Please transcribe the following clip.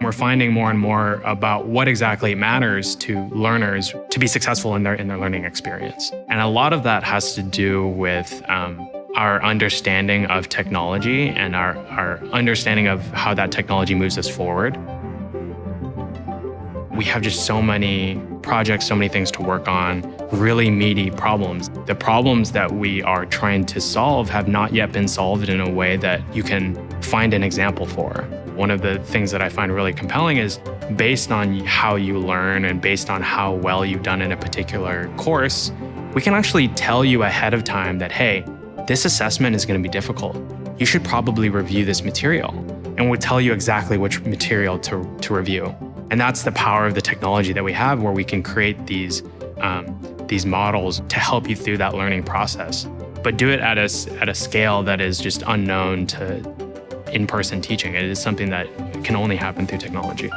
We're finding more and more about what exactly matters to learners to be successful in their learning experience. And a lot of that has to do with our understanding of technology and our understanding of how that technology moves us forward. We have just so many projects, so many things to work on, really meaty problems. The problems that we are trying to solve have not yet been solved in a way that you can find an example for. One of the things that I find really compelling is based on how you learn and based on how well you've done in a particular course, we can actually tell you ahead of time that, hey, this assessment is going to be difficult. You should probably review this material. And we'll tell you exactly which material to review. And that's the power of the technology that we have, where we can create these models to help you through that learning process, but do it at a scale that is just unknown to in-person teaching. It is something that can only happen through technology.